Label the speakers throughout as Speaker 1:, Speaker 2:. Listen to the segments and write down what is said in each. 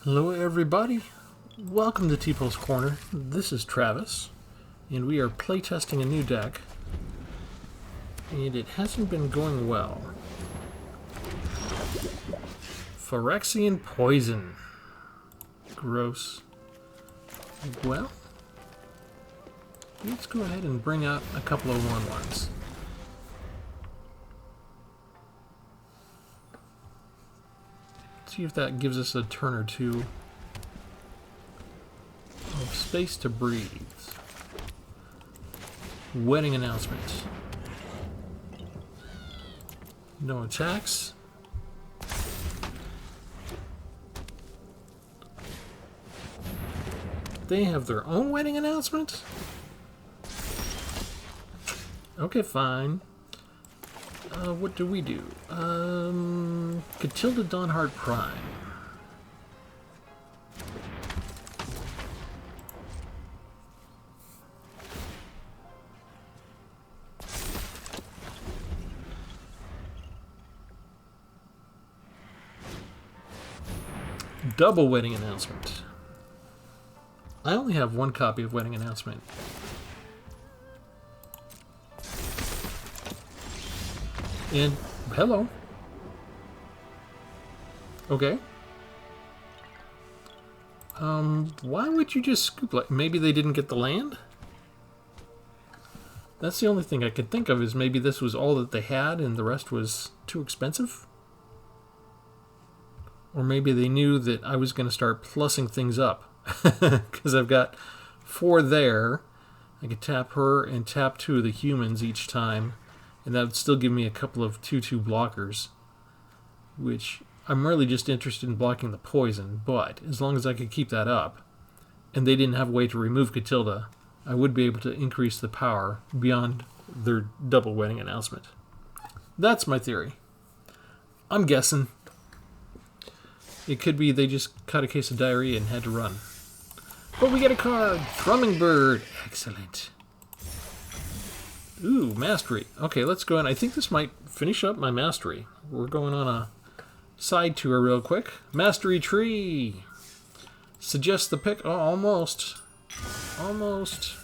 Speaker 1: Hello everybody, welcome to Tpull's Corner. This is Travis, and we are playtesting a new deck, and it hasn't been going well. Phyrexian Poison. Gross. Well, let's go ahead and bring out a couple of 1/1s. See if that gives us a turn or two of space to breathe. Wedding announcement. No attacks. They have their own wedding announcement? Okay, fine. What do we do? Catilda Dawnheart Prime. Double wedding announcement. I only have one copy of wedding announcement. And hello. Okay. Why would you just scoop like maybe they didn't get the land? That's the only thing I could think of, is maybe this was all that they had and the rest was too expensive. Or maybe they knew that I was going to start plussing things up. Because I've got 4 there. I could tap her and tap 2 of the humans each time. And that would still give me a couple of 2/2 blockers. Which I'm really just interested in blocking the poison. But as long as I could keep that up, and they didn't have a way to remove Catilda, I would be able to increase the power beyond their double wedding announcement. That's my theory. I'm guessing. It could be they just caught a case of diarrhea and had to run. But we get a card. Thrumming Bird. Excellent. Ooh, Mastery. Okay, let's go in. I think this might finish up my Mastery. We're going on a side tour real quick. Mastery Tree. Suggest the pick. Oh, almost. Almost.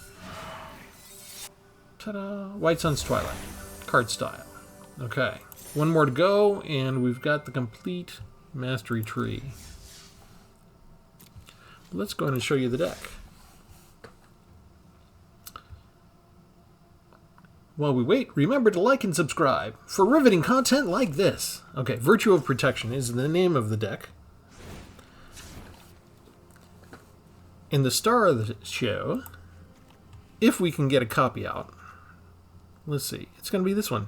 Speaker 1: Ta-da. White Sun's Twilight. Card style. Okay. One more to go, and we've got the complete Mastery Tree. Let's go ahead and show you the deck. While we wait, remember to like and subscribe for riveting content like this. Okay, Virtue of Protection is the name of the deck. And the star of the show, if we can get a copy out, let's see, it's going to be this one.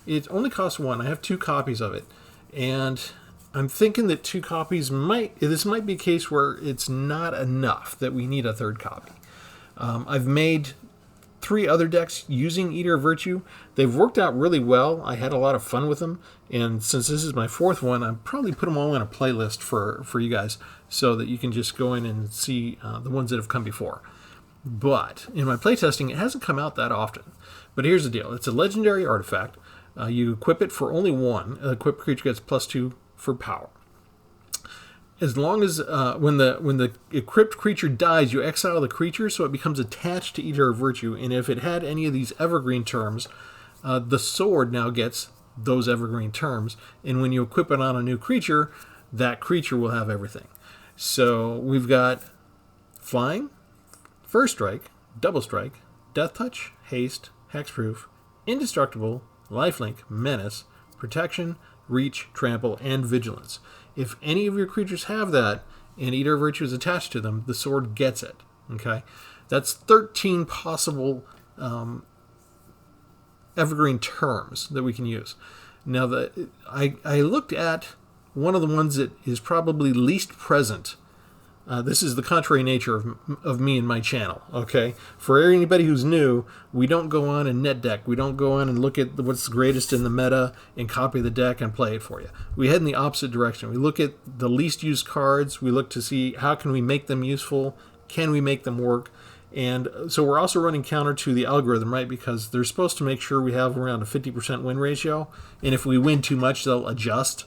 Speaker 1: It only costs 1. I have 2 copies of it. And I'm thinking that 2 copies this might be a case where it's not enough, that we need a 3rd copy. I've made 3 other decks using Eater of Virtue. They've worked out really well. I had a lot of fun with them. And since this is my 4th one, I'll probably put them all in a playlist for you guys so that you can just go in and see the ones that have come before. But in my playtesting, it hasn't come out that often. But here's the deal. It's a legendary artifact. You equip it for only 1. An equipped creature gets +2 for power. As long as when the equipped creature dies, you exile the creature so it becomes attached to Eater of Virtue. And if it had any of these evergreen terms, the sword now gets those evergreen terms. And when you equip it on a new creature, that creature will have everything. So we've got Flying, First Strike, Double Strike, Death Touch, Haste, Hexproof, Indestructible, Lifelink, Menace, Protection, Reach, Trample, and Vigilance. If any of your creatures have that, and Eater of Virtue is attached to them, the sword gets it. Okay? That's 13 possible evergreen terms that we can use. Now, I looked at one of the ones that is probably least present. This is the contrary nature of me and my channel, okay? For anybody who's new, we don't go on and net deck. We don't go on and look at what's the greatest in the meta and copy the deck and play it for you. We head in the opposite direction. We look at the least used cards. We look to see how can we make them useful, can we make them work, And so we're also running counter to the algorithm, right? Because they're supposed to make sure we have around a 50% win ratio. And if we win too much, they'll adjust.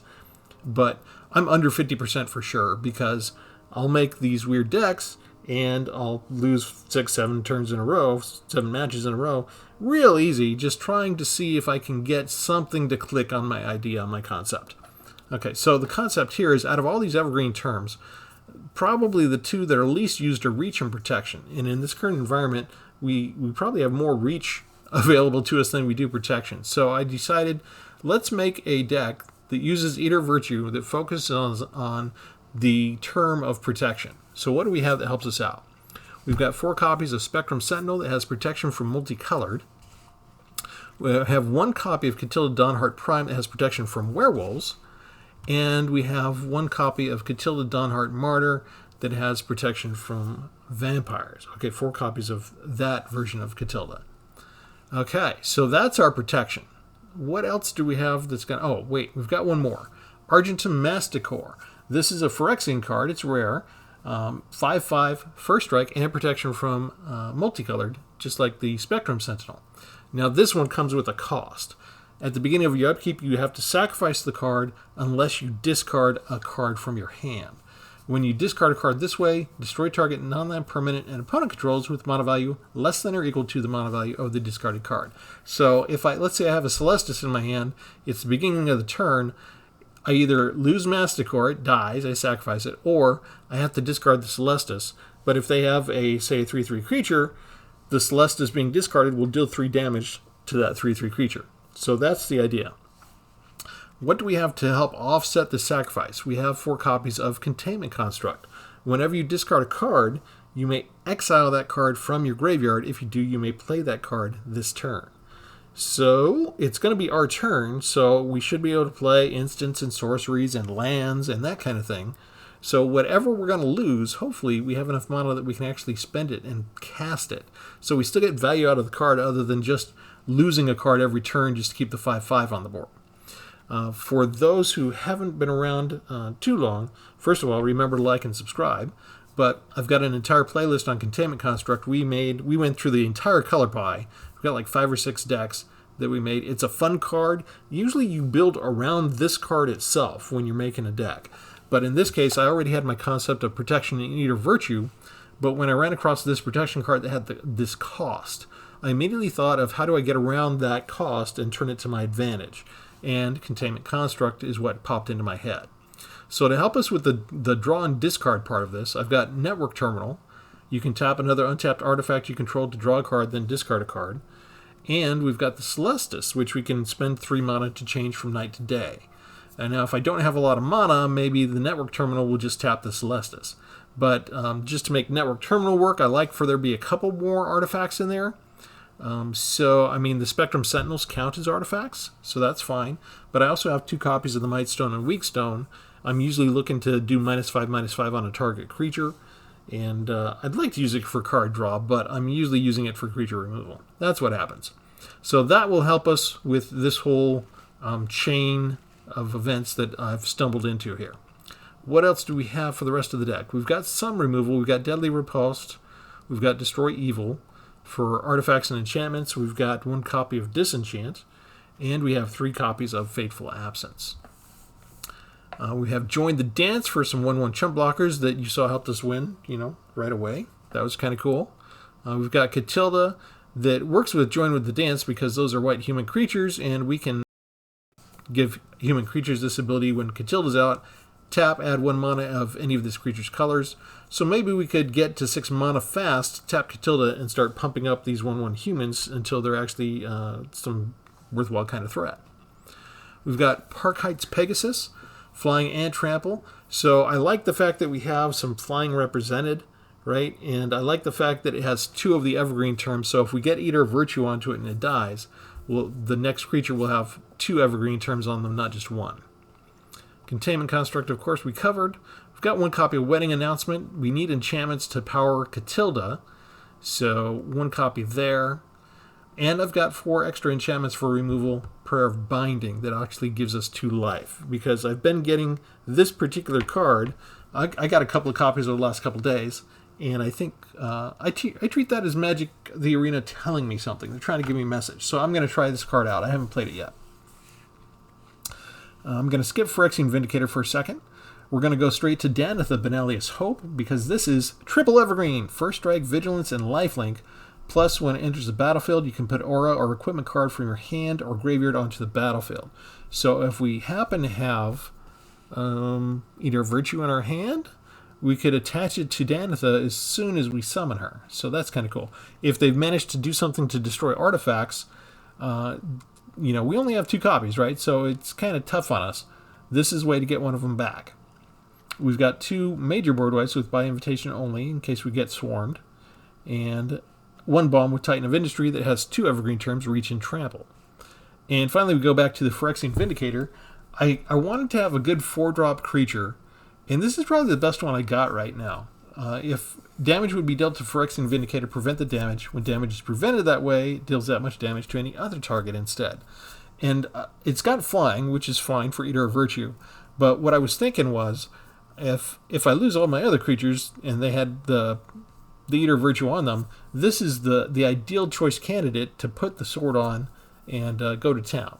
Speaker 1: But I'm under 50% for sure, because I'll make these weird decks and I'll lose 6, 7 turns in a row, 7 matches in a row, real easy, just trying to see if I can get something to click on my idea, on my concept. Okay, so the concept here is, out of all these evergreen terms, probably the two that are least used are reach and protection. And in this current environment, we probably have more reach available to us than we do protection. So I decided, let's make a deck that uses Eater Virtue that focuses on the term of protection. So what do we have that helps us out? We've got 4 copies of Spectrum Sentinel that has protection from multicolored. We have 1 copy of Catilda Dawnheart Prime that has protection from werewolves. And we have 1 copy of Catilda Dawnheart Martyr that has protection from vampires. Okay, 4 copies of that version of Catilda. Okay, so that's our protection. What else do we have that's going to... Oh, wait, we've got 1 more. Argentum Masticore. This is a Phyrexian card. It's rare. 5/5, first strike, and protection from multicolored, just like the Spectrum Sentinel. Now, this one comes with a cost. At the beginning of your upkeep, you have to sacrifice the card unless you discard a card from your hand. When you discard a card this way, destroy target non-land permanent and opponent controls with mana value less than or equal to the mana value of the discarded card. So if let's say I have a Celestus in my hand, it's the beginning of the turn, I either lose Masticore, it dies, I sacrifice it, or I have to discard the Celestus. But if they have a, say, a 3/3 creature, the Celestus being discarded will deal 3 damage to that 3/3 creature. So that's the idea. What do we have to help offset the sacrifice? We have 4 copies of Containment Construct. Whenever you discard a card, you may exile that card from your graveyard. If you do, you may play that card this turn. So it's going to be our turn, so we should be able to play instants and sorceries and lands and that kind of thing. So whatever we're going to lose, hopefully we have enough mana that we can actually spend it and cast it. So we still get value out of the card other than just losing a card every turn just to keep the 5/5 on the board. For those who haven't been around too long, first of all, remember to like and subscribe. But I've got an entire playlist on Containment Construct. We went through the entire color pie. We've got like 5 or 6 decks that we made. It's a fun card. Usually you build around this card itself when you're making a deck. But in this case, I already had my concept of protection and Eater Virtue. But when I ran across this protection card that had this cost, I immediately thought of how do I get around that cost and turn it to my advantage. And Containment Construct is what popped into my head. So to help us with the draw and discard part of this, I've got Network Terminal. You can tap another untapped artifact you control to draw a card, then discard a card. And we've got the Celestus, which we can spend 3 mana to change from night to day. And now if I don't have a lot of mana, maybe the Network Terminal will just tap the Celestus. But just to make Network Terminal work, I like for there to be a couple more artifacts in there. So, I mean, the Spectrum Sentinels count as artifacts, so that's fine. But I also have 2 copies of the Might Stone and Weak Stone. I'm usually looking to do -5/-5 on a target creature. And I'd like to use it for card draw, but I'm usually using it for creature removal. That's what happens. So that will help us with this whole chain of events that I've stumbled into here. What else do we have for the rest of the deck? We've got some removal. We've got Deadly Repulsed. We've got Destroy Evil. For artifacts and enchantments, we've got 1 copy of Disenchant. And we have 3 copies of Fateful Absence. We have Join the Dance for some 1/1 chump blockers that you saw helped us win, right away. That was kind of cool. We've got Catilda that works with Join with the Dance because those are white human creatures, and we can give human creatures this ability when Catilda's out. Tap, add 1 mana of any of this creature's colors. So maybe we could get to 6 mana fast, tap Catilda, and start pumping up these 1/1 humans until they're actually some worthwhile kind of threat. We've got Park Heights Pegasus. Flying and trample. So I like the fact that we have some flying represented, right? And I like the fact that it has 2 of the evergreen terms. So if we get Eater Virtue onto it and it dies, well, the next creature will have 2 evergreen terms on them, not just 1. Containment Construct, of course, we covered. We've got 1 copy of Wedding Announcement. We need enchantments to power Catilda. So 1 copy there. And I've got 4 extra enchantments for removal. Prayer of Binding that actually gives us 2 life. Because I've been getting this particular card. I got a couple of copies over the last couple of days. And I think I treat that as Magic the Arena telling me something. They're trying to give me a message. So I'm going to try this card out. I haven't played it yet. I'm going to skip Phyrexian Vindicator for a second. We're going to go straight to Danitha Benalius Hope, because this is triple evergreen, first strike, vigilance, and lifelink. Plus, when it enters the battlefield, you can put aura or equipment card from your hand or graveyard onto the battlefield. So if we happen to have either Virtue in our hand, we could attach it to Danitha as soon as we summon her. So that's kind of cool. If they've managed to do something to destroy artifacts, we only have 2 copies, right? So it's kind of tough on us. This is a way to get one of them back. We've got 2 major board wipes with by invitation only in case we get swarmed. And 1 bomb with Titan of Industry that has 2 evergreen terms, Reach and Trample. And finally we go back to the Phyrexian Vindicator. I wanted to have a good 4-drop creature, and this is probably the best one I got right now. If damage would be dealt to Phyrexian Vindicator, prevent the damage. When damage is prevented that way, it deals that much damage to any other target instead. And it's got flying, which is fine for Eater of Virtue. But what I was thinking was, if I lose all my other creatures and they had the Eater of Virtue on them, this is the ideal choice candidate to put the sword on and go to town.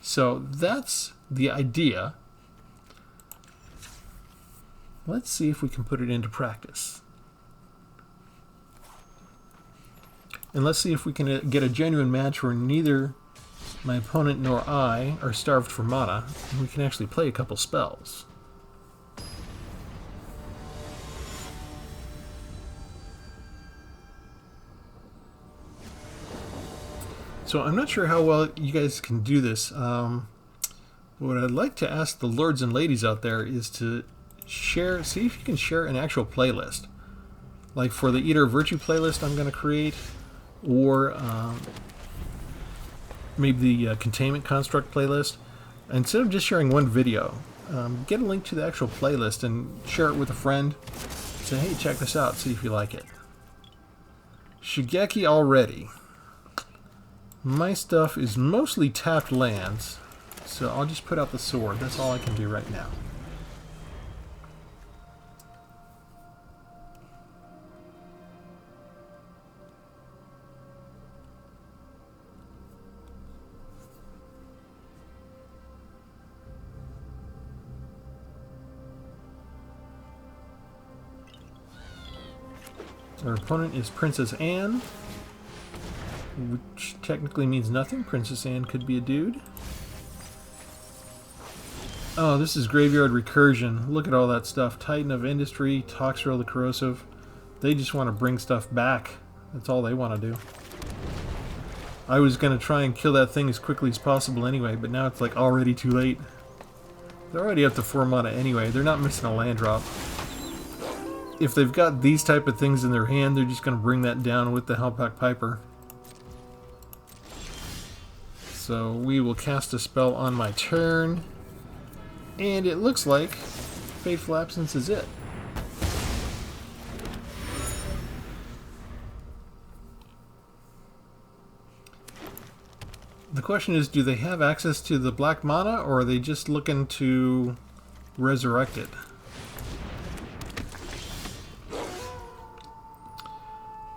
Speaker 1: So that's the idea. Let's see if we can put it into practice. And let's see if we can get a genuine match where neither my opponent nor I are starved for mana, and we can actually play a couple spells. So I'm not sure how well you guys can do this. What I'd like to ask the lords and ladies out there is to see if you can share an actual playlist. Like for the Eater of Virtue playlist I'm going to create, or maybe the Containment Construct playlist. Instead of just sharing one video, get a link to the actual playlist and share it with a friend. Say, hey, check this out, see if you like it. Shigeki already. My stuff is mostly tapped lands, so I'll just put out the sword. That's all I can do right now. Our opponent is Princess Anne, which technically means nothing. Princess Anne could be a dude. Oh, this is Graveyard Recursion. Look at all that stuff. Titan of Industry, Toxrill the Corrosive. They just want to bring stuff back. That's all they want to do. I was going to try and kill that thing as quickly as possible anyway, but now it's like already too late. They're already up to 4 mana anyway. They're not missing a land drop. If they've got these type of things in their hand, they're just going to bring that down with the Hellpack Piper. So we will cast a spell on my turn. And it looks like Fateful Absence is it. The question is, do they have access to the black mana, or are they just looking to resurrect it?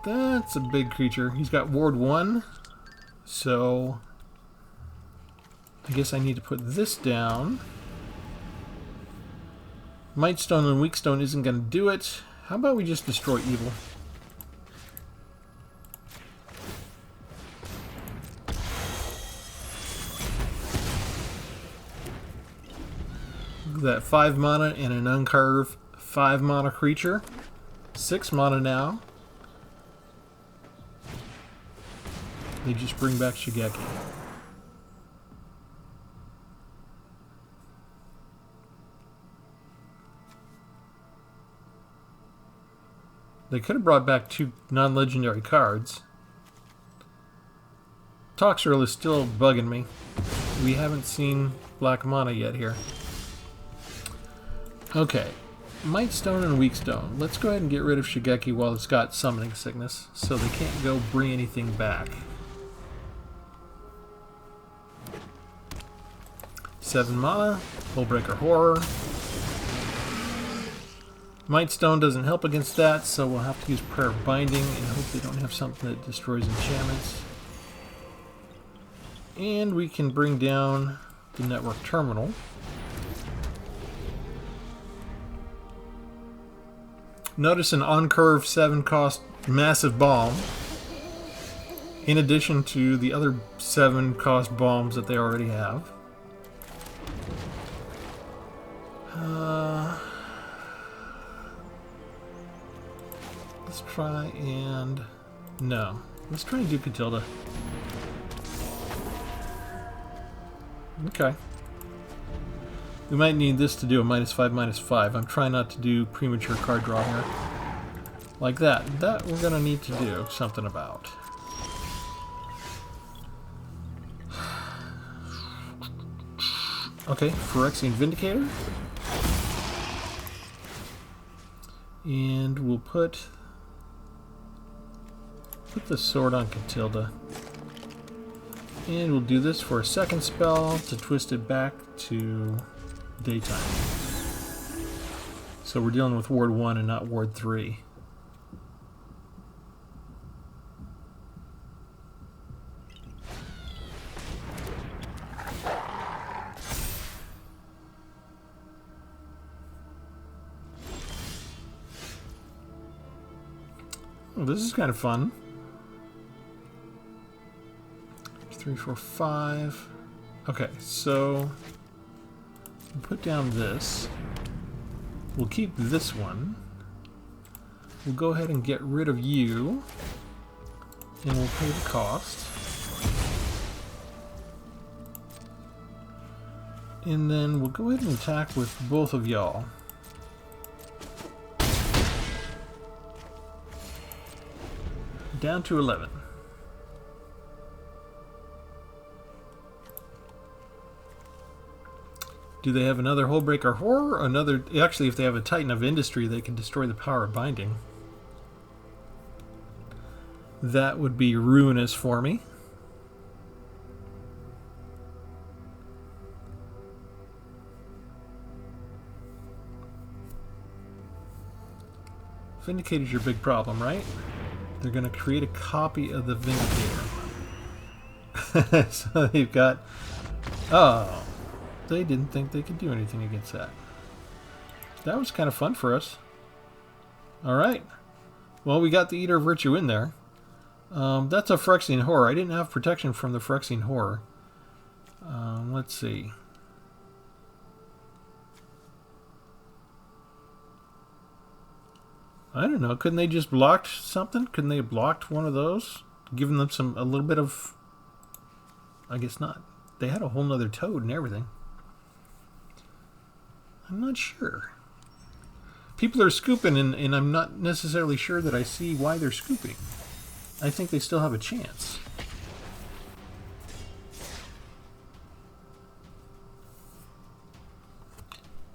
Speaker 1: That's a big creature. He's got Ward 1, so I guess I need to put this down. Mightstone and Weakstone isn't going to do it. How about we just destroy evil? That 5 mana and an uncarved 5 mana creature. 6 mana now. They just bring back Shigeki. They could have brought back 2 non-legendary cards. Toxrill is still bugging me. We haven't seen black mana yet here. Okay. Mightstone and Weakstone. Let's go ahead and get rid of Shigeki while it's got Summoning Sickness, so they can't go bring anything back. 7 mana. Hullbreaker Horror. Mightstone doesn't help against that, so we'll have to use Prayer of Binding and hope they don't have something that destroys enchantments. And we can bring down the Network Terminal. Notice an on-curve 7 cost massive bomb, in addition to the other 7 cost bombs that they already have. Let's try and... No. Let's try and do Catilda. Okay. We might need this to do a -5/-5. I'm trying not to do premature card draw here. Like that. That we're going to need to do something about. Okay, Phyrexian Vindicator. And we'll put the sword on Catilda. And we'll do this for a second spell to twist it back to daytime. So we're dealing with Ward 1 and not Ward 3. Well, this is kind of fun. 3, 4, 5. Okay, so put down this. We'll keep this one. We'll go ahead and get rid of you, and we'll pay the cost. And then we'll go ahead and attack with both of y'all. Down to 11. Do they have another Hullbreaker Horror? Another... Actually, if they have a Titan of Industry, they can destroy the power of binding. That would be ruinous for me. Vindicator's your big problem, right? They're going to create a copy of the Vindicator. So they've got... Oh... They didn't think they could do anything against that. That was kind of fun for us. Alright. Well, we got the Eater of Virtue in there. That's a Phyrexian Horror. I didn't have protection from the Phyrexian Horror. Let's see. I don't know. Couldn't they just blocked something? Couldn't they have blocked one of those? Given them a little bit of... I guess not. They had a whole nother toad and everything. I'm not sure. People are scooping, and I'm not necessarily sure that I see why they're scooping. I think they still have a chance.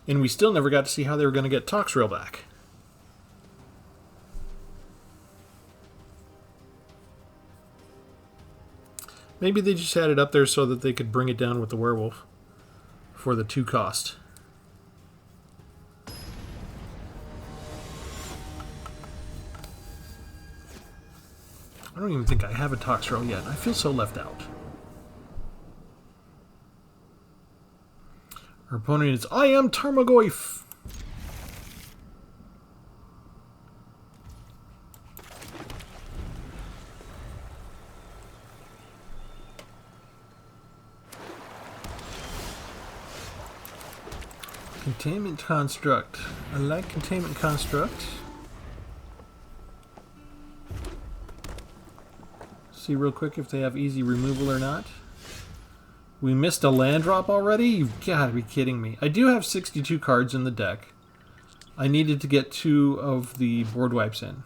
Speaker 1: And we still never got to see how they were going to get Toxrail back. Maybe they just had it up there so that they could bring it down with the werewolf for the 2 cost. I don't even think I have a Toxrail yet. I feel so left out. Our opponent is I am Tarmogoyf. Containment Construct. I like Containment Construct. See real quick if they have easy removal or not. We missed a land drop already? You've got to be kidding me. I do have 62 cards in the deck. I needed to get 2 of the board wipes in.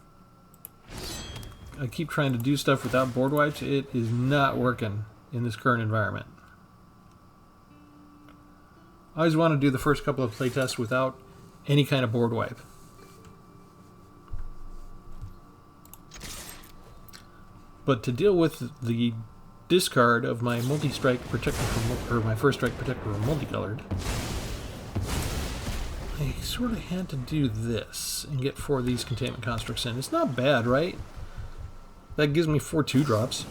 Speaker 1: I keep trying to do stuff without board wipes. It is not working in this current environment. I always want to do the first couple of playtests without any kind of board wipe. But to deal with the discard of my multi-strike protector from, or my first strike protector from multicolored, I sort of had to do this and get 4 of these containment constructs in. It's not bad, right? That gives me 4 2-drops.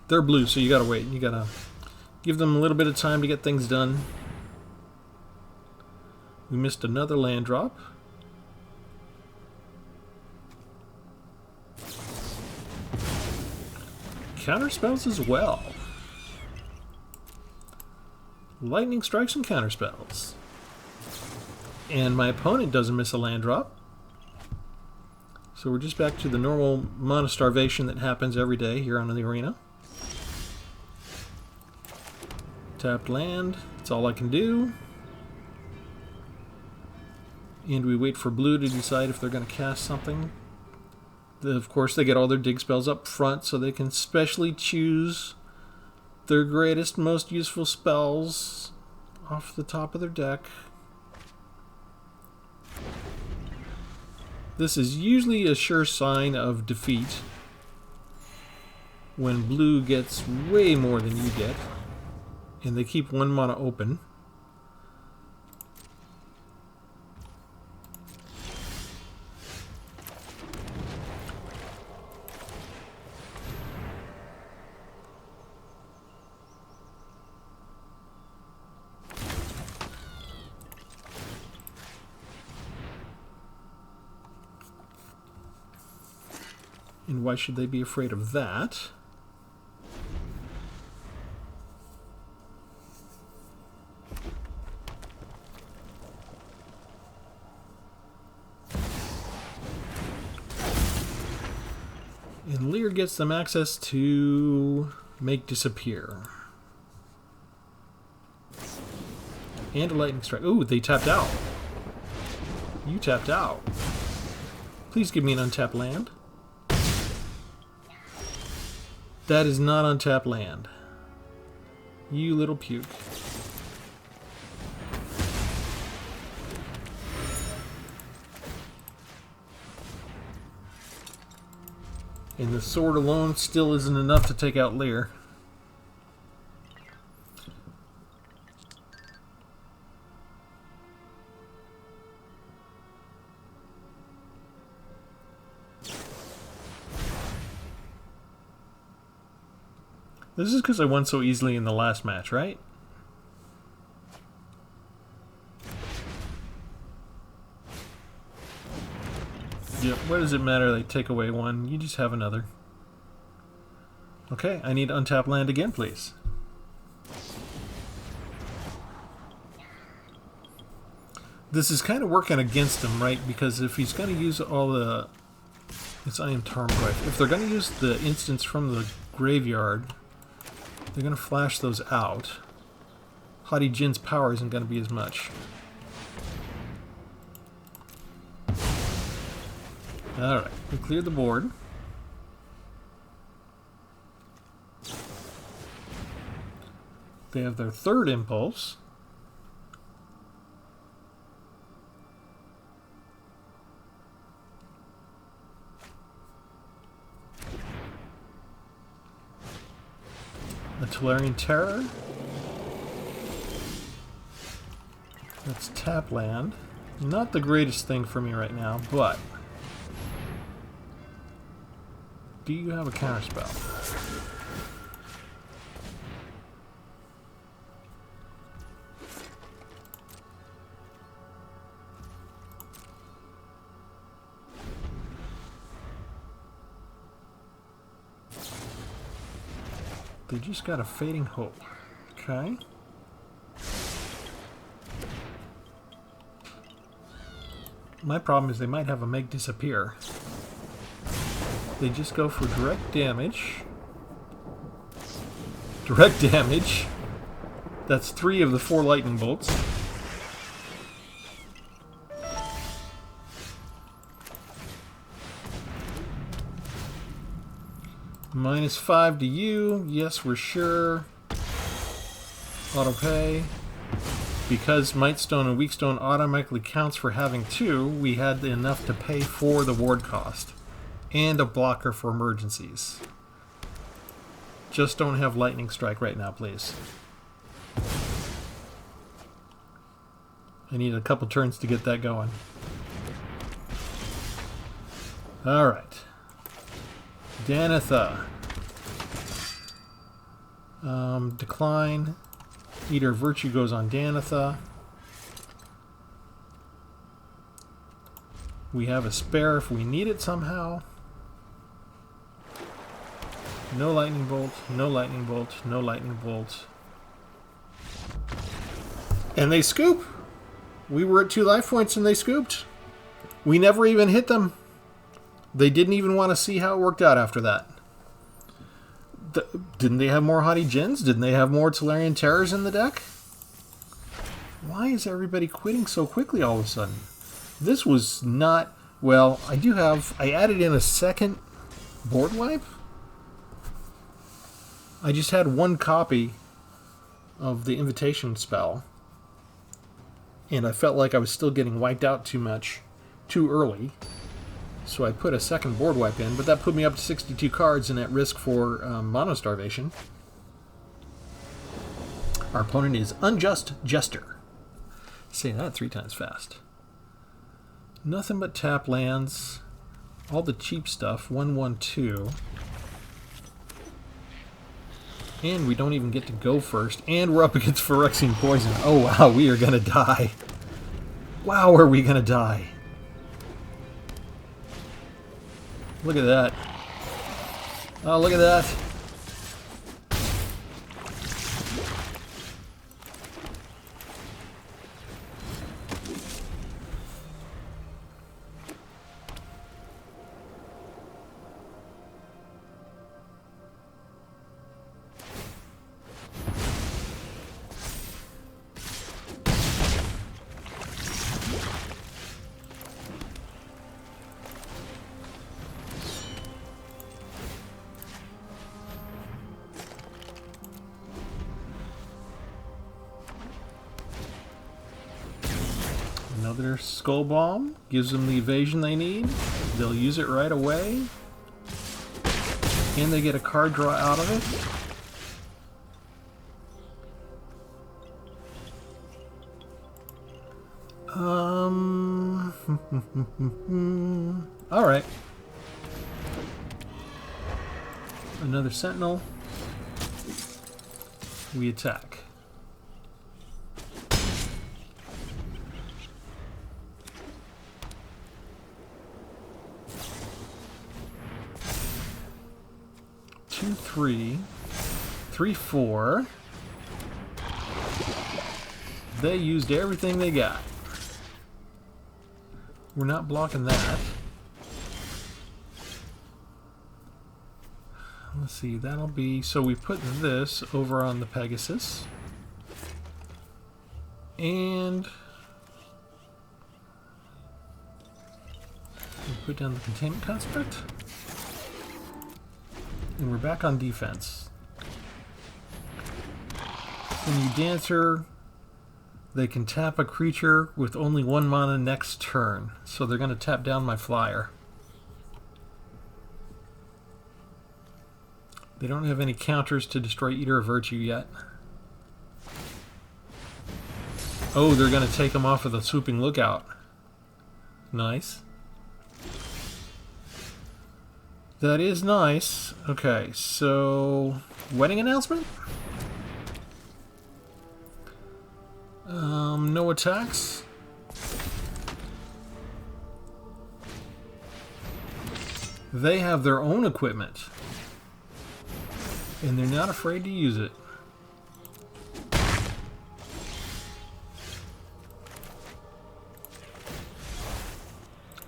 Speaker 1: They're blue, so you gotta wait. You gotta give them a little bit of time to get things done. We missed another land drop. Counter spells as well. Lightning strikes and counter spells. And my opponent doesn't miss a land drop. So we're just back to the normal mana starvation that happens every day here on the arena. Tapped land. That's all I can do. And we wait for blue to decide if they're going to cast something. Of course, they get all their dig spells up front, so they can specially choose their greatest, most useful spells off the top of their deck. This is usually a sure sign of defeat when blue gets way more than you get, and they keep one mana open. And why should they be afraid of that? And Lear gets them access to make disappear. And a lightning strike. Ooh, they tapped out. You tapped out. Please give me an untapped land. That is not untapped land. You little puke. And the sword alone still isn't enough to take out Lear. This is because I won so easily in the last match, right? Yep, what does it matter? They take away one. You just have another. Okay, I need untap land again, please. This is kind of working against him, right? Because if he's going to use all the... It's I am Tarmogoyf. If they're going to use the instants from the graveyard, they're going to flash those out. Haughty Jin's power isn't going to be as much. Alright, we cleared the board. They have their third impulse. A Tolarian Terror. That's tap land. Not the greatest thing for me right now, but... Do you have a counterspell? They just got a Fading Hope. Okay. My problem is they might have a Make Disappear. They just go for direct damage. Direct damage. That's 3 of the 4 lightning bolts. -5 to you. Yes, we're sure. Auto pay. Because Mightstone and Weakstone automatically counts for having 2, we had enough to pay for the ward cost. And a blocker for emergencies. Just don't have Lightning Strike right now, please. I need a couple turns to get that going. Alright. Danitha. Decline. Eater of Virtue goes on Danitha. We have a spare if we need it somehow. No lightning bolt, no lightning bolt, no lightning bolt. And they scoop! We were at 2 life points and they scooped. We never even hit them. They didn't even want to see how it worked out after that. Didn't they have more Haughty Djinns? Didn't they have more Tolarian Terrors in the deck? Why is everybody quitting so quickly all of a sudden? This was not... Well, I added in a second board wipe. I just had 1 copy of the invitation spell. And I felt like I was still getting wiped out too early. So I put a second board wipe in, but that put me up to 62 cards and at risk for mono starvation. Our opponent is Unjust Jester. Say that 3 times fast. Nothing but tap lands. All the cheap stuff. 1/1/2. And we don't even get to go first. And we're up against Phyrexian Poison. Oh wow, we are gonna die. Wow, are we gonna die? Look at that. Oh, look at that. Another Skull Bomb gives them the evasion they need. They'll use it right away. And they get a card draw out of it. Alright. Another Sentinel. We attack. Three, 4. They used everything they got. We're not blocking that. Let's see, that'll be... So we put this over on the Pegasus. And... we put down the Containment Construct. And we're back on defense. When you Dancer, they can tap a creature with only 1 mana next turn. So they're going to tap down my flyer. They don't have any counters to destroy Eater of Virtue yet. Oh, they're going to take them off of the Swooping Lookout. Nice. That is nice. Okay, so... wedding announcement? No attacks. They have their own equipment. And they're not afraid to use it.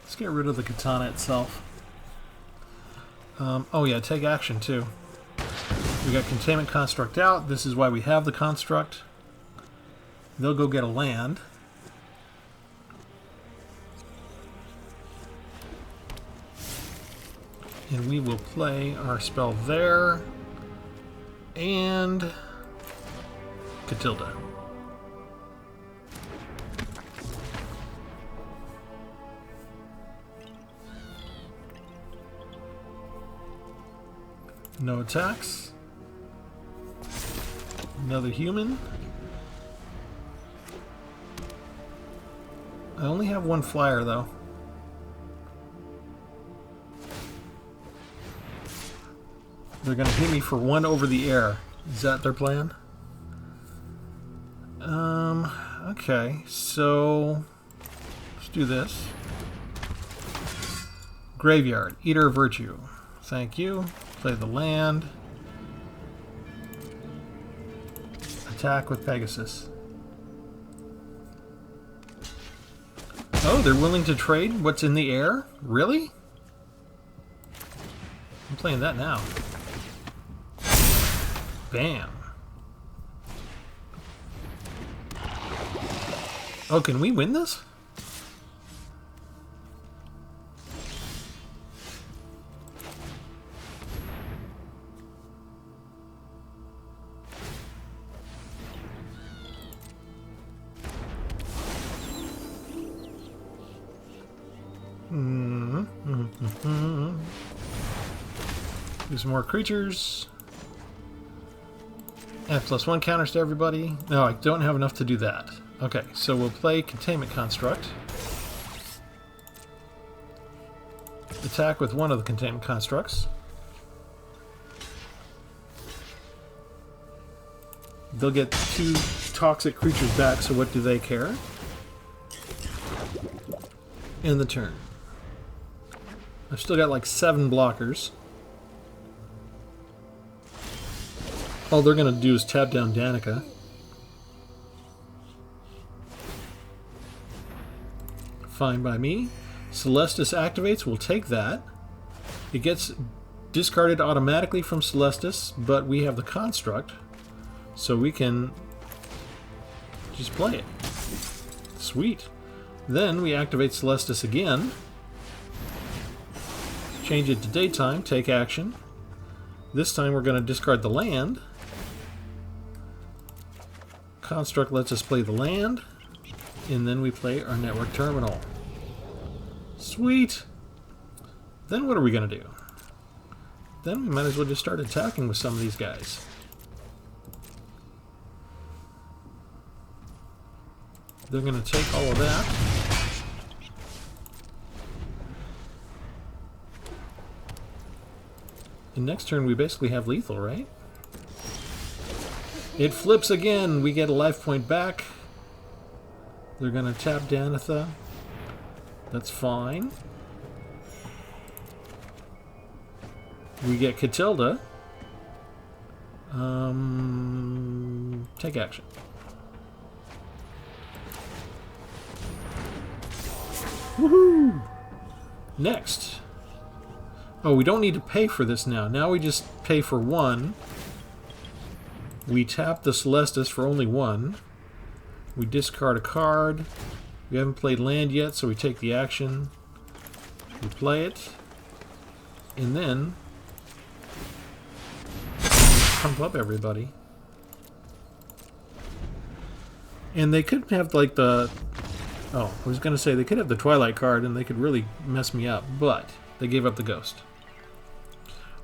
Speaker 1: Let's get rid of the katana itself. Oh yeah, take action too. We got Containment Construct out. This is why we have the Construct. They'll go get a land. And we will play our spell there. And... Catilda. No attacks. Another human. I only have 1 flyer though. They're going to hit me for 1 over the air. Is that their plan? Okay, so let's do this. Graveyard, Eater of Virtue. Thank you. Play the land. Attack with Pegasus. Oh, they're willing to trade what's in the air? Really? I'm playing that now. Bam. Oh, can we win this? Do some more creatures. F+1 counters to everybody. No, I don't have enough to do that. Okay, so we'll play Containment Construct. Attack with one of the Containment Constructs. They'll get 2 toxic creatures back, so what do they care? End the turn. I've still got like 7 blockers. All they're going to do is tap down Danica. Fine by me. Celestis activates, we'll take that. It gets discarded automatically from Celestis, but we have the construct, so we can just play it. Sweet. Then we activate Celestis again. Change it to daytime, take action. This time we're going to discard the land. Construct lets us play the land, and then we play our network terminal. Sweet! Then what are we going to do? Then we might as well just start attacking with some of these guys. They're going to take all of that. And next turn we basically have lethal, right? It flips again. We get a life point back. They're going to tap Danitha. That's fine. We get Catilda. Take action. Woohoo! Next. Oh, we don't need to pay for this now. Now we just pay for 1. We tap the Celestis for only 1. We discard a card. We haven't played land yet, so we take the action. We play it. And then pump up everybody. And they could have like the... Oh, I was going to say they could have the Twilight card and they could really mess me up, but they gave up the Ghost.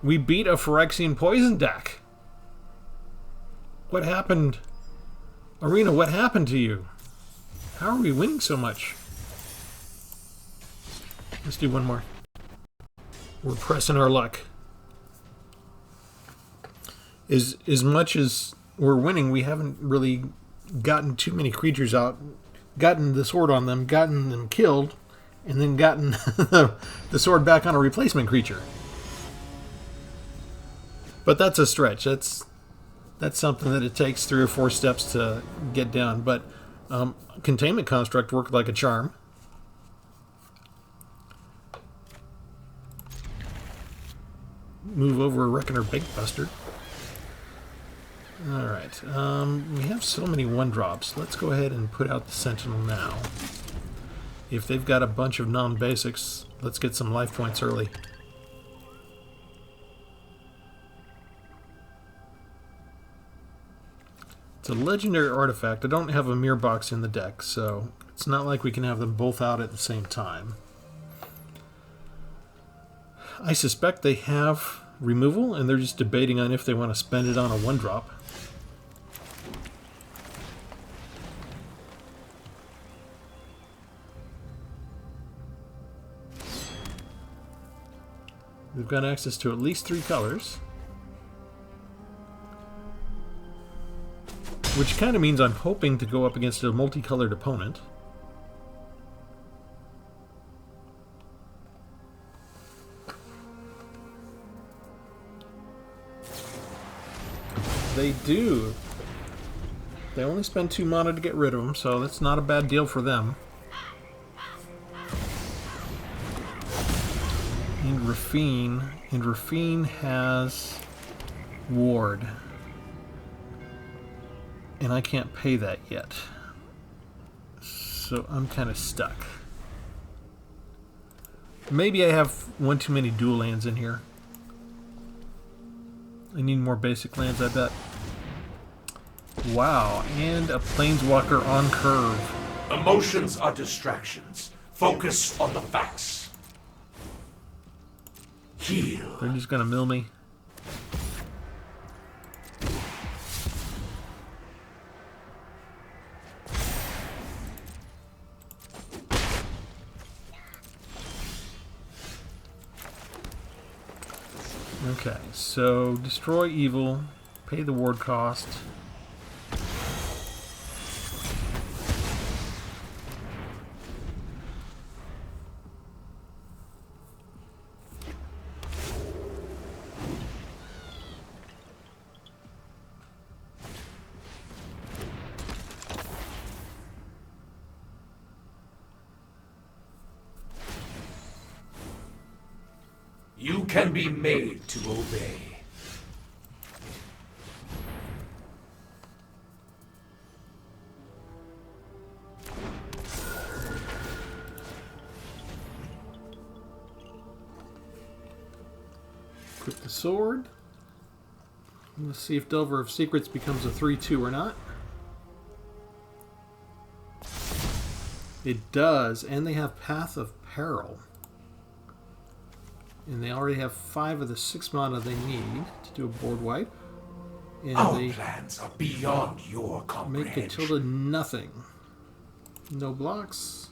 Speaker 1: We beat a Phyrexian Poison deck. What happened? Arena, what happened to you? How are we winning so much? Let's do one more. We're pressing our luck. As much as we're winning, we haven't really gotten too many creatures out, gotten the sword on them, gotten them killed, and then gotten the sword back on a replacement creature. But that's a stretch. That's something that it takes 3 or 4 steps to get down. But Containment Construct worked like a charm. Move over a Reckoner Bankbuster. Alright, we have so many 1-drops. Let's go ahead and put out the Sentinel now. If they've got a bunch of non-basics, let's get some life points early. It's a legendary artifact. I don't have a mirror box in the deck, so it's not like we can have them both out at the same time. I suspect they have removal, and they're just debating on if they want to spend it on a 1-drop. We've got access to at least 3 colors. Which kind of means I'm hoping to go up against a multicolored opponent. They do. They only spend 2 mana to get rid of them, so that's not a bad deal for them. And Rafine has Ward. And I can't pay that yet. So I'm kind of stuck. Maybe I have one too many dual lands in here. I need more basic lands, I bet. Wow, and a Planeswalker on curve.
Speaker 2: Emotions are distractions. Focus on the facts. Heal.
Speaker 1: They're just gonna mill me. Okay, so destroy evil, pay the ward cost.
Speaker 2: You can be made to obey.
Speaker 1: Equip the sword. Let's see if Delver of Secrets becomes a 3/2 or not. It does, and they have Path of Peril. And they already have 5 of the 6 mana they need to do a board wipe. And
Speaker 2: Our
Speaker 1: they
Speaker 2: plans are beyond your
Speaker 1: make
Speaker 2: comprehension.
Speaker 1: Catilda nothing. No blocks.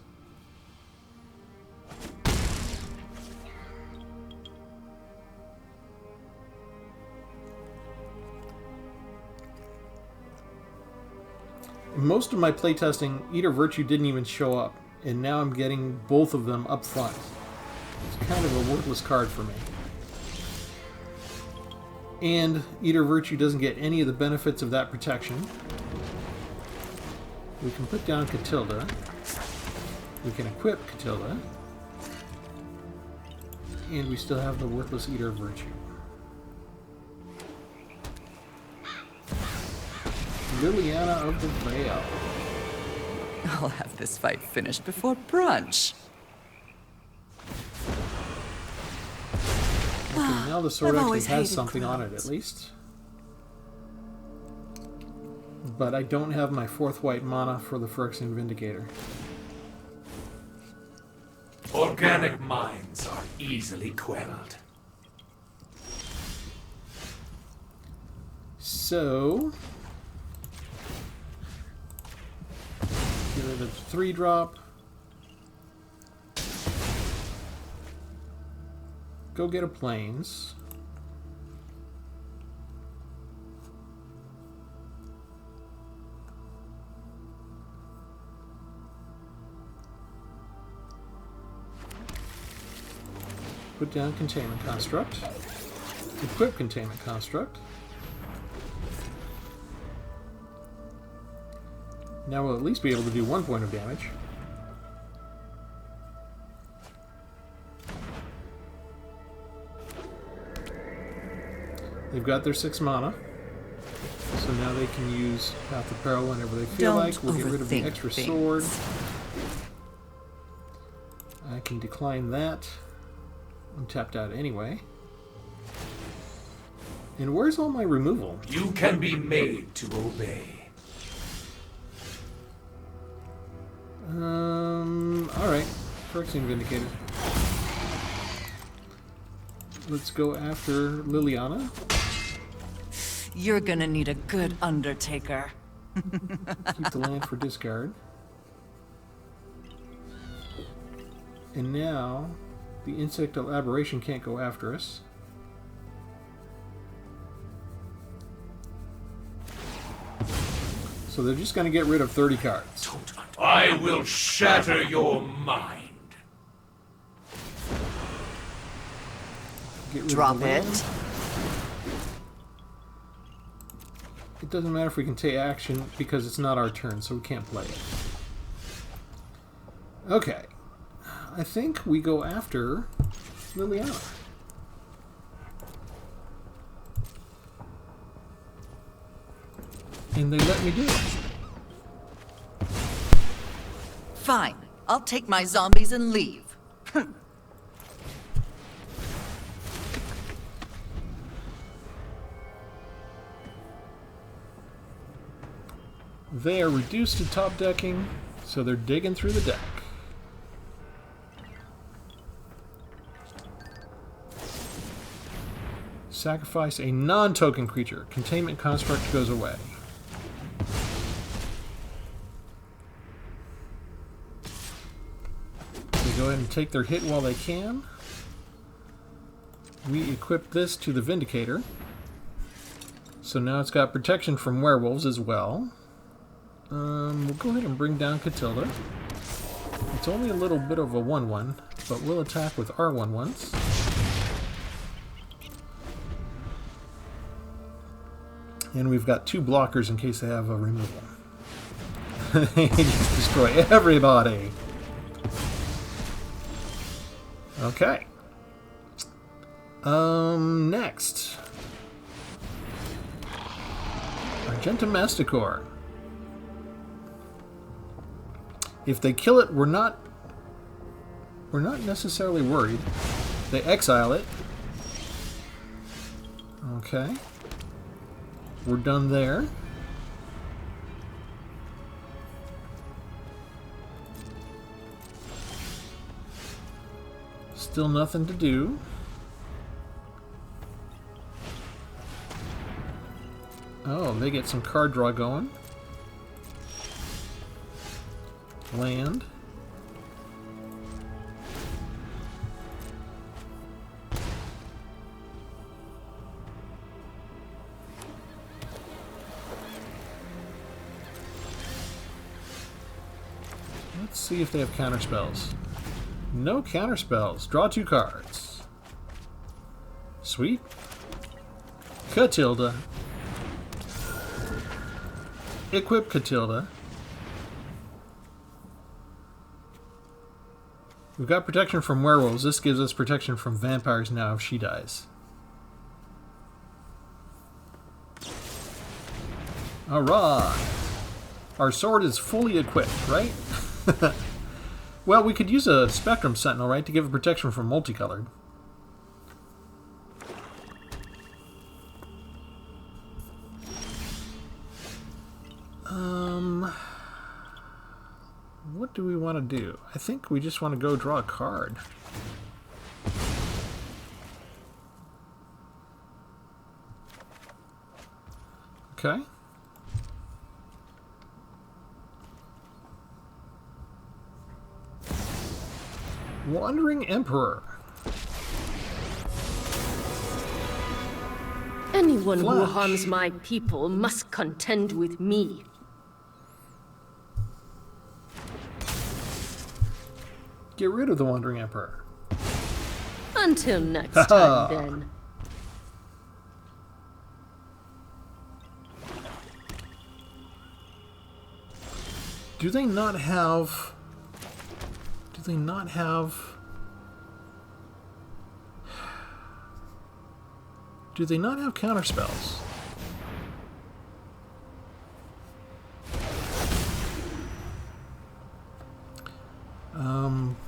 Speaker 1: Most of my playtesting, Eater Virtue didn't even show up, and now I'm getting both of them up front. It's kind of a worthless card for me. And Eater Virtue doesn't get any of the benefits of that protection. We can put down Catilda. We can equip Catilda. And we still have the worthless Eater Virtue. Liliana of the Veil.
Speaker 3: I'll have this fight finished before brunch.
Speaker 1: Okay, now the sword
Speaker 3: I've
Speaker 1: actually
Speaker 3: always
Speaker 1: has
Speaker 3: hated
Speaker 1: something on it
Speaker 3: crowds.
Speaker 1: at least. But I don't have my 4th white mana for the Phyrexian Vindicator.
Speaker 2: Organic minds are easily quelled.
Speaker 1: So get rid of 3-drop. Go get a Plains. Put down Containment Construct. Equip Containment Construct. Now we'll at least be able to do 1 point of damage. They've got their 6 mana. So now they can use Path of Peril whenever they feel
Speaker 3: Don't
Speaker 1: like. We'll get rid of the
Speaker 3: overthink
Speaker 1: extra
Speaker 3: things.
Speaker 1: sword. I can decline that. I'm tapped out anyway. And where's all my removal?
Speaker 2: You can be made to obey.
Speaker 1: Alright. Phyrexian Vindicator. Let's go after Liliana.
Speaker 3: You're gonna need a good undertaker.
Speaker 1: Keep the land for discard. And now, the Insectal Aberration can't go after us. So they're just going to get rid of 30 cards.
Speaker 2: I will shatter your mind.
Speaker 1: Get rid
Speaker 3: Drop
Speaker 1: of the land.
Speaker 3: it.
Speaker 1: It doesn't matter if we can take action because it's not our turn, so we can't play it. Okay. I think we go after Liliana. And they let me do it.
Speaker 3: Fine. I'll take my zombies and leave.
Speaker 1: They are reduced to top decking, so they're digging through the deck. Sacrifice a non-token creature. Containment Construct goes away. They go ahead and take their hit while they can. We equip this to the Vindicator. So now it's got protection from werewolves as well. We'll go ahead and bring down Catilda. It's only a little bit of a 1/1, but we'll attack with our 1/1s. And we've got 2 blockers in case they have a removal. They just destroy everybody. Okay. Next. Argenta Masticore. If they kill it, we're not necessarily worried. They exile it. Okay. We're done there. Still nothing to do. Oh, they get some card draw going. Land. Let's see if they have counterspells. No counterspells. Draw 2 cards. Sweet. Catilda. Equip Catilda. We've got protection from werewolves. This gives us protection from vampires now if she dies. Alright. Our sword is fully equipped, right? Well, we could use a Spectrum Sentinel, right, to give it protection from multicolored. What do we want to do? I think we just want to go draw a card. Okay. Wandering Emperor.
Speaker 4: Anyone who
Speaker 1: Flash.
Speaker 4: harms my people must contend with me.
Speaker 1: Get rid of the Wandering Emperor.
Speaker 4: Until next time, then.
Speaker 1: Do they not have... Do they not have... Do they not have counterspells?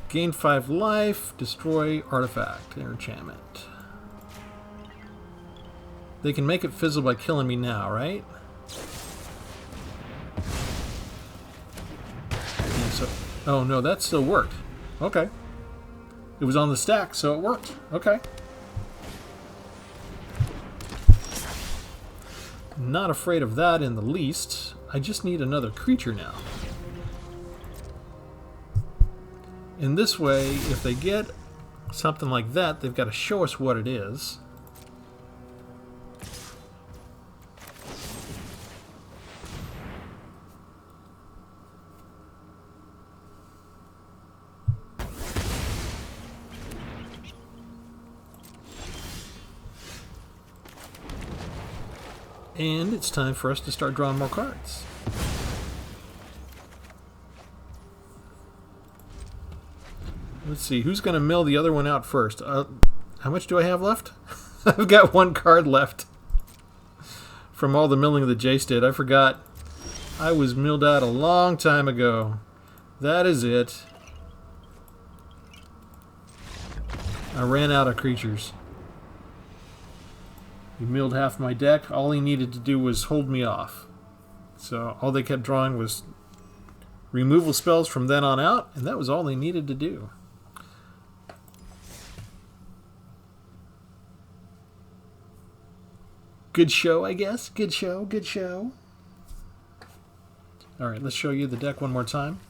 Speaker 1: Gain 5 life, destroy artifact, or enchantment. They can make it fizzle by killing me now, right? Yeah, so, oh no, that still worked. Okay. It was on the stack, so it worked. Okay. Not afraid of that in the least. I just need another creature now. In this way, if they get something like that, they've got to show us what it is. And it's time for us to start drawing more cards. Let's see, who's going to mill the other one out first? How much do I have left? I've got 1 card left from all the milling that Jace did. I forgot I was milled out a long time ago. That is it. I ran out of creatures. He milled half my deck. All he needed to do was hold me off. So all they kept drawing was removal spells from then on out, and that was all they needed to do. Good show, I guess. Good show, good show. Alright, let's show you the deck one more time.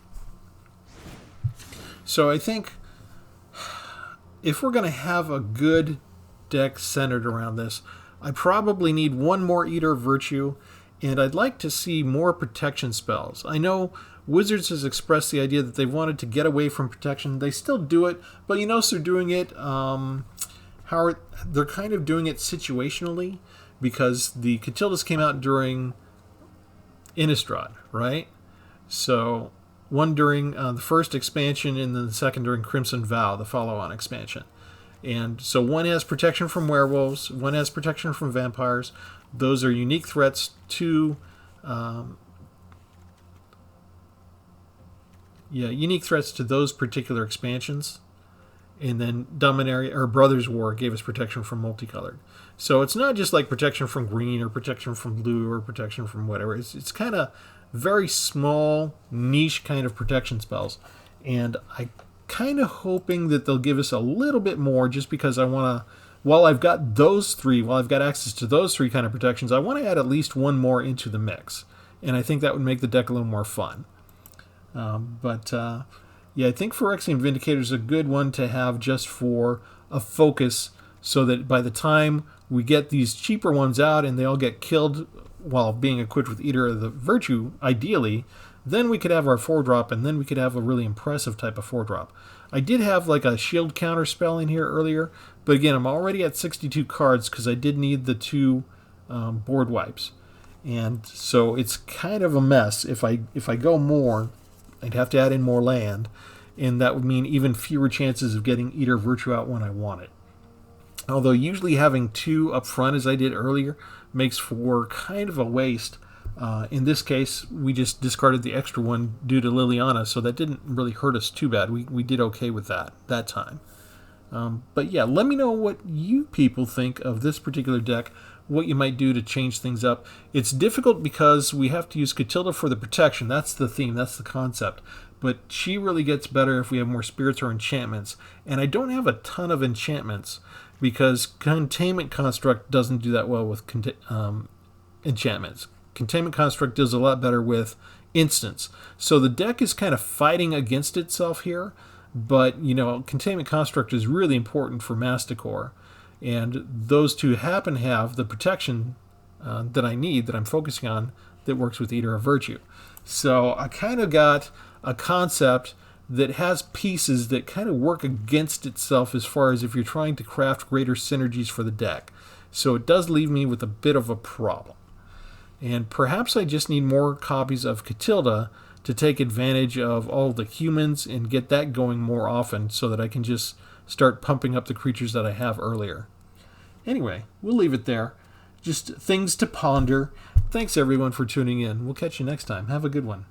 Speaker 1: So I think if we're going to have a good deck centered around this, I probably need 1 more Eater of Virtue, and I'd like to see more protection spells. I know Wizards has expressed the idea that they wanted to get away from protection. They still do it, but you notice they're doing it, they're kind of doing it situationally, because the Catildas came out during Innistrad, right? So one during the first expansion, and then the second during Crimson Vow, the follow-on expansion. And so one has protection from werewolves, one has protection from vampires. Those are unique threats to unique threats to those particular expansions. And then Dominaria or Brothers War gave us protection from multicolored. So it's not just like protection from green or protection from blue or protection from whatever. It's kind of very small, niche kind of protection spells. And I kind of hoping that they'll give us a little bit more, just because I want to, while I've got access to those 3 kind of protections, I want to add at least 1 more into the mix. And I think that would make the deck a little more fun. Yeah, I think Phyrexian Vindicator is a good one to have just for a focus, so that by the time we get these cheaper ones out and they all get killed while being equipped with Eater of the Virtue, ideally, then we could have our 4-drop, and then we could have a really impressive type of 4-drop. I did have like a shield counter spell in here earlier, but again, I'm already at 62 cards because I did need the 2 board wipes. And so it's kind of a mess. If I go more, I'd have to add in more land, and that would mean even fewer chances of getting Eater of Virtue out when I want it. Although usually having 2 up front, as I did earlier, makes for kind of a waste. In this case, we just discarded the extra one due to Liliana, so that didn't really hurt us too bad. We did okay with that time. But yeah, let me know what you people think of this particular deck, what you might do to change things up. It's difficult because we have to use Catilda for the protection. That's the theme, that's the concept. But she really gets better if we have more spirits or enchantments. And I don't have a ton of enchantments, because Containment Construct doesn't do that well with enchantments. Containment Construct does a lot better with instants. So the deck is kind of fighting against itself here, but Containment Construct is really important for Masticore, and those 2 happen to have the protection that I need, that I'm focusing on, that works with Eater of Virtue. So I kind of got a concept that has pieces that kind of work against itself as far as if you're trying to craft greater synergies for the deck. So it does leave me with a bit of a problem. And perhaps I just need more copies of Catilda to take advantage of all the humans and get that going more often, so that I can just start pumping up the creatures that I have earlier. Anyway, we'll leave it there. Just things to ponder. Thanks everyone for tuning in. We'll catch you next time. Have a good one.